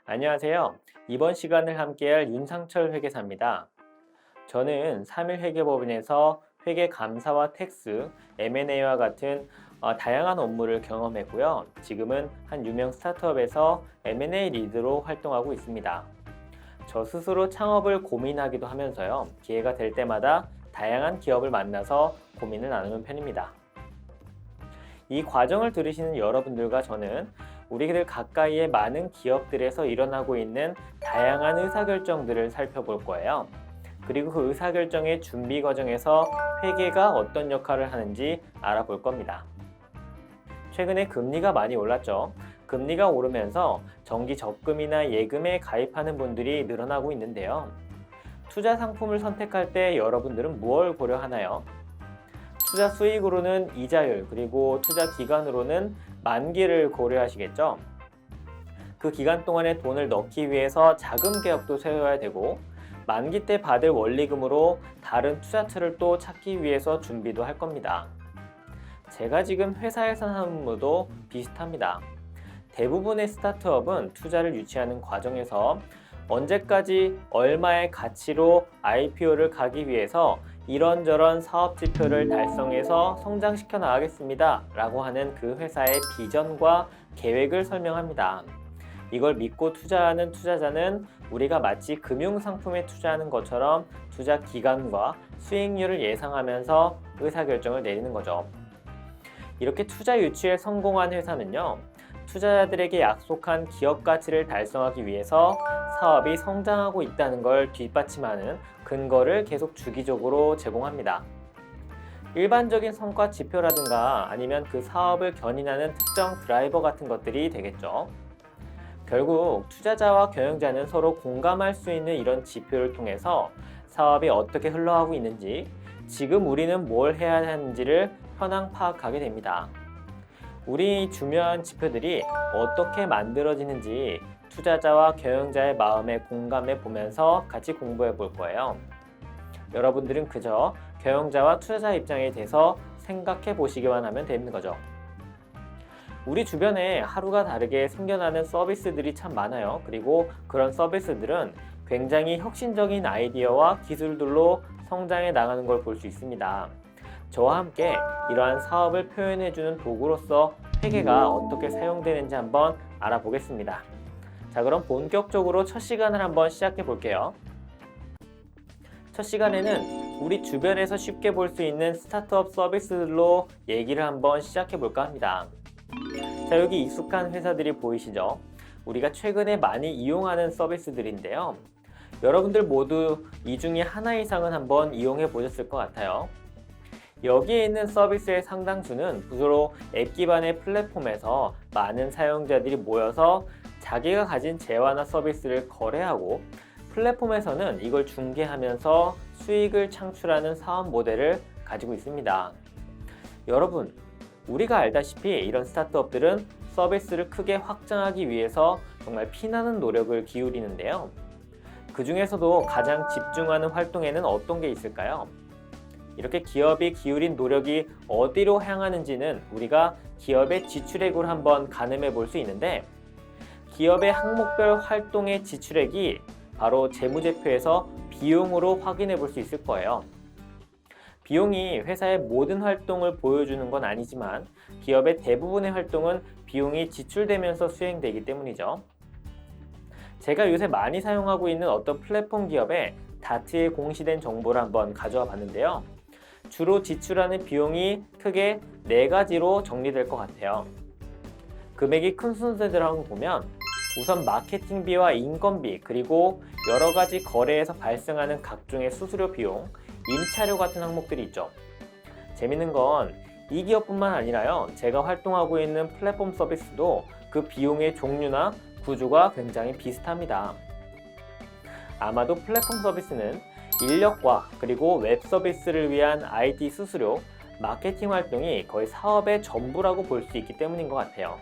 안녕하세요. 이번 시간을 함께할 윤상철 회계사입니다. 저는 3일 회계법인에서 회계 감사와 텍스, M&A와 같은 다양한 업무를 경험했고요. 지금은 한 유명 스타트업에서 M&A 리드로 활동하고 있습니다. 저 스스로 창업을 고민하기도 하면서요. 기회가 될 때마다 다양한 기업을 만나서 고민을 나누는 편입니다. 이 과정을 들으시는 여러분들과 저는 우리들 가까이의 많은 기업들에서 일어나고 있는 다양한 의사결정들을 살펴볼 거예요. 그리고 그 의사결정의 준비 과정에서 회계가 어떤 역할을 하는지 알아볼 겁니다. 최근에 금리가 많이 올랐죠. 금리가 오르면서 정기 적금이나 예금에 가입하는 분들이 늘어나고 있는데요. 투자 상품을 선택할 때 여러분들은 무엇을 고려하나요? 투자 수익으로는 이자율, 그리고 투자 기간으로는 만기를 고려하시겠죠? 그 기간 동안에 돈을 넣기 위해서 자금 개혁도 세워야 되고, 만기 때 받을 원리금으로 다른 투자처를 또 찾기 위해서 준비도 할 겁니다. 제가 지금 회사에서 하는 업무도 비슷합니다. 대부분의 스타트업은 투자를 유치하는 과정에서 언제까지 얼마의 가치로 IPO를 가기 위해서 이런저런 사업 지표를 달성해서 성장시켜 나가겠습니다 라고 하는 그 회사의 비전과 계획을 설명합니다. 이걸 믿고 투자하는 투자자는 우리가 마치 금융상품에 투자하는 것처럼 투자 기간과 수익률을 예상하면서 의사결정을 내리는 거죠. 이렇게 투자 유치에 성공한 회사는요, 투자자들에게 약속한 기업 가치를 달성하기 위해서 사업이 성장하고 있다는 걸 뒷받침하는 근거를 계속 주기적으로 제공합니다. 일반적인 성과 지표라든가 아니면 그 사업을 견인하는 특정 드라이버 같은 것들이 되겠죠. 결국 투자자와 경영자는 서로 공감할 수 있는 이런 지표를 통해서 사업이 어떻게 흘러가고 있는지, 지금 우리는 뭘 해야 하는지를 현황 파악하게 됩니다. 우리 중요한 지표들이 어떻게 만들어지는지 투자자와 경영자의 마음에 공감해 보면서 같이 공부해 볼 거예요. 여러분들은 그저 경영자와 투자자 입장에 대해서 생각해 보시기만 하면 되는 거죠. 우리 주변에 하루가 다르게 생겨나는 서비스들이 참 많아요. 그리고 그런 서비스들은 굉장히 혁신적인 아이디어와 기술들로 성장해 나가는 걸 볼 수 있습니다. 저와 함께 이러한 사업을 표현해주는 도구로서 회계가 어떻게 사용되는지 한번 알아보겠습니다. 자, 그럼 본격적으로 첫 시간을 한번 시작해 볼게요. 첫 시간에는 우리 주변에서 쉽게 볼 수 있는 스타트업 서비스들로 얘기를 한번 시작해 볼까 합니다. 자, 여기 익숙한 회사들이 보이시죠? 우리가 최근에 많이 이용하는 서비스들인데요. 여러분들 모두 이 중에 하나 이상은 한번 이용해 보셨을 것 같아요. 여기에 있는 서비스의 상당수는 주로 앱 기반의 플랫폼에서 많은 사용자들이 모여서 자기가 가진 재화나 서비스를 거래하고, 플랫폼에서는 이걸 중개하면서 수익을 창출하는 사업 모델을 가지고 있습니다. 여러분, 우리가 알다시피 이런 스타트업들은 서비스를 크게 확장하기 위해서 정말 피나는 노력을 기울이는데요. 그 중에서도 가장 집중하는 활동에는 어떤 게 있을까요? 이렇게 기업이 기울인 노력이 어디로 향하는지는 우리가 기업의 지출액으로 한번 가늠해 볼 수 있는데, 기업의 항목별 활동의 지출액이 바로 재무제표에서 비용으로 확인해 볼 수 있을 거예요. 비용이 회사의 모든 활동을 보여주는 건 아니지만 기업의 대부분의 활동은 비용이 지출되면서 수행되기 때문이죠. 제가 요새 많이 사용하고 있는 어떤 플랫폼 기업의 다트에 공시된 정보를 한번 가져와 봤는데요. 주로 지출하는 비용이 크게 4가지로 정리될 것 같아요. 금액이 큰 순서대로 한번 보면 우선 마케팅비와 인건비, 그리고 여러 가지 거래에서 발생하는 각종의 수수료 비용, 임차료 같은 항목들이 있죠. 재밌는 건 이 기업뿐만 아니라요, 제가 활동하고 있는 플랫폼 서비스도 그 비용의 종류나 구조가 굉장히 비슷합니다. 아마도 플랫폼 서비스는 인력과 그리고 웹 서비스를 위한 IT 수수료, 마케팅 활동이 거의 사업의 전부라고 볼 수 있기 때문인 것 같아요.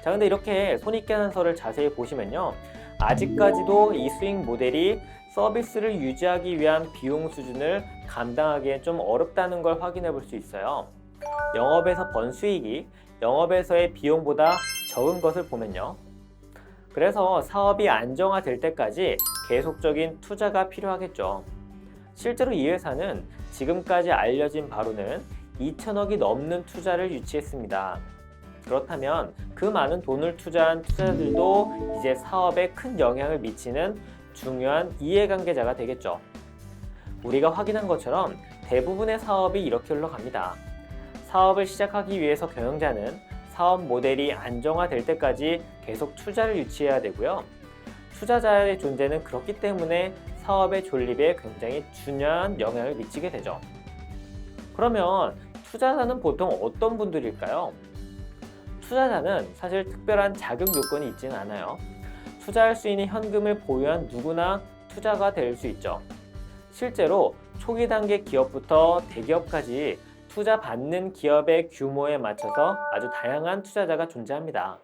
자, 근데 이렇게 손익 계산서를 자세히 보시면요, 아직까지도 이 수익 모델이 서비스를 유지하기 위한 비용 수준을 감당하기엔 좀 어렵다는 걸 확인해 볼 수 있어요. 영업에서 번 수익이 영업에서의 비용보다 적은 것을 보면요, 그래서 사업이 안정화될 때까지 계속적인 투자가 필요하겠죠. 실제로 이 회사는 지금까지 알려진 바로는 2천억이 넘는 투자를 유치했습니다. 그렇다면 그 많은 돈을 투자한 투자자들도 이제 사업에 큰 영향을 미치는 중요한 이해관계자가 되겠죠. 우리가 확인한 것처럼 대부분의 사업이 이렇게 흘러갑니다. 사업을 시작하기 위해서 경영자는 사업 모델이 안정화될 때까지 계속 투자를 유치해야 되고요. 투자자의 존재는 그렇기 때문에 사업의 존립에 굉장히 중요한 영향을 미치게 되죠. 그러면 투자자는 보통 어떤 분들일까요? 투자자는 사실 특별한 자격 요건이 있지는 않아요. 투자할 수 있는 현금을 보유한 누구나 투자가 될 수 있죠. 실제로 초기 단계 기업부터 대기업까지 투자 받는 기업의 규모에 맞춰서 아주 다양한 투자자가 존재합니다.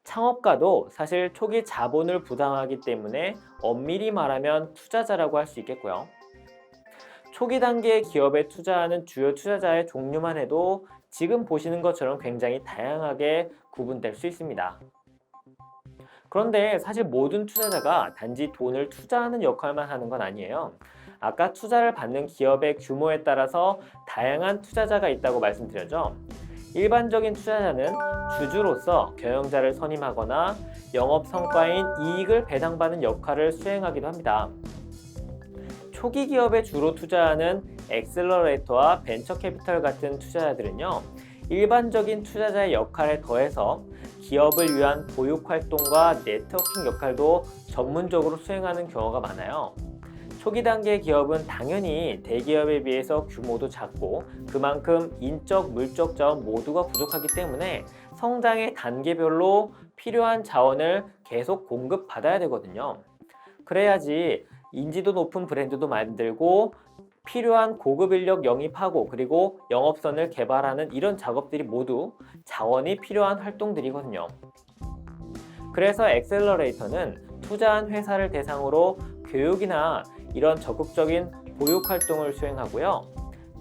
창업가도 사실 초기 자본을 부담하기 때문에 엄밀히 말하면 투자자라고 할 수 있겠고요. 초기 단계의 기업에 투자하는 주요 투자자의 종류만 해도 지금 보시는 것처럼 굉장히 다양하게 구분될 수 있습니다. 그런데 사실 모든 투자자가 단지 돈을 투자하는 역할만 하는 건 아니에요. 아까 투자를 받는 기업의 규모에 따라서 다양한 투자자가 있다고 말씀드렸죠. 일반적인 투자자는 주주로서 경영자를 선임하거나 영업 성과인 이익을 배당받는 역할을 수행하기도 합니다. 초기 기업에 주로 투자하는 엑셀러레이터와 벤처 캐피털 같은 투자자들은요, 일반적인 투자자의 역할에 더해서 기업을 위한 보육 활동과 네트워킹 역할도 전문적으로 수행하는 경우가 많아요. 초기 단계 기업은 당연히 대기업에 비해서 규모도 작고 그만큼 인적, 물적 자원 모두가 부족하기 때문에 성장의 단계별로 필요한 자원을 계속 공급받아야 되거든요. 그래야지 인지도 높은 브랜드도 만들고 필요한 고급 인력 영입하고 그리고 영업선을 개발하는 이런 작업들이 모두 자원이 필요한 활동들이거든요. 그래서 엑셀러레이터는 투자한 회사를 대상으로 교육이나 이런 적극적인 보육 활동을 수행하고요.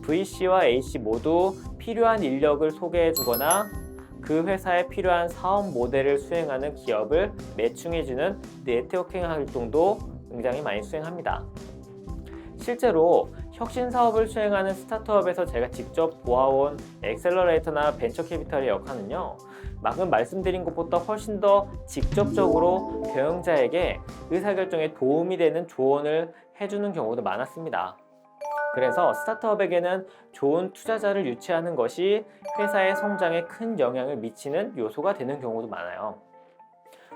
VC와 AC 모두 필요한 인력을 소개해 주거나 그 회사에 필요한 사업 모델을 수행하는 기업을 매칭해주는 네트워킹 활동도 굉장히 많이 수행합니다. 실제로 혁신 사업을 수행하는 스타트업에서 제가 직접 보아온 엑셀러레이터나 벤처 캐피털의 역할은요, 방금 말씀드린 것보다 훨씬 더 직접적으로 경영자에게 의사결정에 도움이 되는 조언을 해주는 경우도 많았습니다. 그래서 스타트업에게는 좋은 투자자를 유치하는 것이 회사의 성장에 큰 영향을 미치는 요소가 되는 경우도 많아요.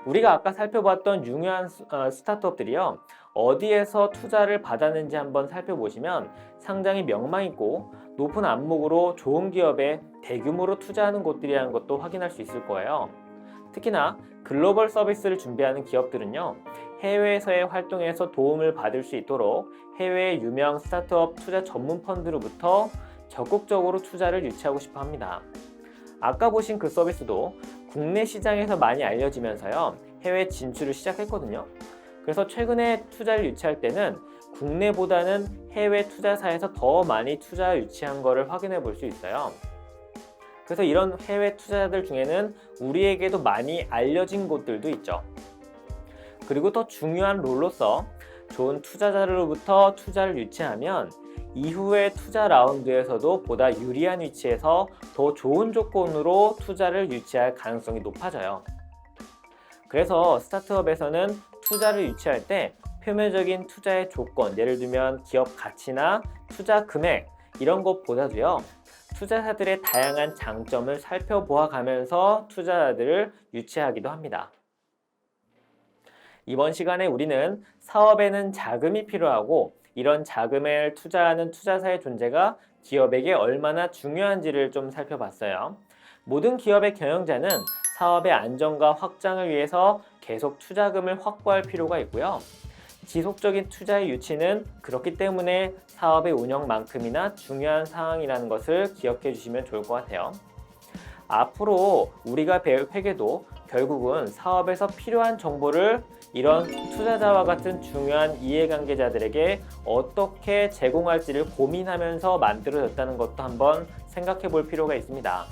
우리가 아까 살펴봤던 유명한 스타트업들이요, 어디에서 투자를 받았는지 한번 살펴보시면 상당히 명망있고 높은 안목으로 좋은 기업에 대규모로 투자하는 곳들이라는 것도 확인할 수 있을 거예요. 특히나 글로벌 서비스를 준비하는 기업들은요, 해외에서의 활동에서 도움을 받을 수 있도록 해외의 유명 스타트업 투자 전문 펀드로부터 적극적으로 투자를 유치하고 싶어 합니다. 아까 보신 그 서비스도 국내 시장에서 많이 알려지면서요, 해외 진출을 시작했거든요. 그래서 최근에 투자를 유치할 때는 국내보다는 해외 투자사에서 더 많이 투자 유치한 거를 확인해 볼 수 있어요. 그래서 이런 해외 투자자들 중에는 우리에게도 많이 알려진 곳들도 있죠. 그리고 더 중요한 롤로서 좋은 투자자로부터 투자를 유치하면 이후의 투자 라운드에서도 보다 유리한 위치에서 더 좋은 조건으로 투자를 유치할 가능성이 높아져요. 그래서 스타트업에서는 투자를 유치할 때 표면적인 투자의 조건, 예를 들면 기업 가치나 투자 금액 이런 것보다도요, 투자자들의 다양한 장점을 살펴보아 가면서 투자자들을 유치하기도 합니다. 이번 시간에 우리는 사업에는 자금이 필요하고 이런 자금을 투자하는 투자사의 존재가 기업에게 얼마나 중요한지를 좀 살펴봤어요. 모든 기업의 경영자는 사업의 안정과 확장을 위해서 계속 투자금을 확보할 필요가 있고요. 지속적인 투자의 유치는 그렇기 때문에 사업의 운영만큼이나 중요한 사항이라는 것을 기억해 주시면 좋을 것 같아요. 앞으로 우리가 배울 회계도 결국은 사업에서 필요한 정보를 이런 투자자와 같은 중요한 이해관계자들에게 어떻게 제공할지를 고민하면서 만들어졌다는 것도 한번 생각해 볼 필요가 있습니다.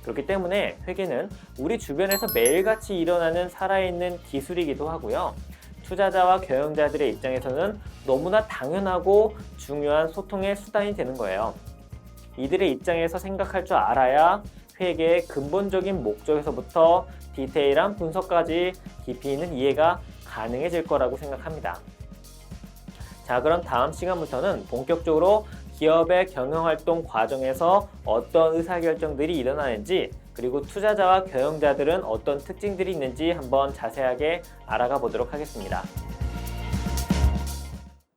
그렇기 때문에 회계는 우리 주변에서 매일같이 일어나는 살아있는 기술이기도 하고요. 투자자와 경영자들의 입장에서는 너무나 당연하고 중요한 소통의 수단이 되는 거예요. 이들의 입장에서 생각할 줄 알아야 회계의 근본적인 목적에서부터 디테일한 분석까지 깊이 있는 이해가 가능해질 거라고 생각합니다. 자, 그럼 다음 시간부터는 본격적으로 기업의 경영활동 과정에서 어떤 의사결정들이 일어나는지, 그리고 투자자와 경영자들은 어떤 특징들이 있는지 한번 자세하게 알아가 보도록 하겠습니다.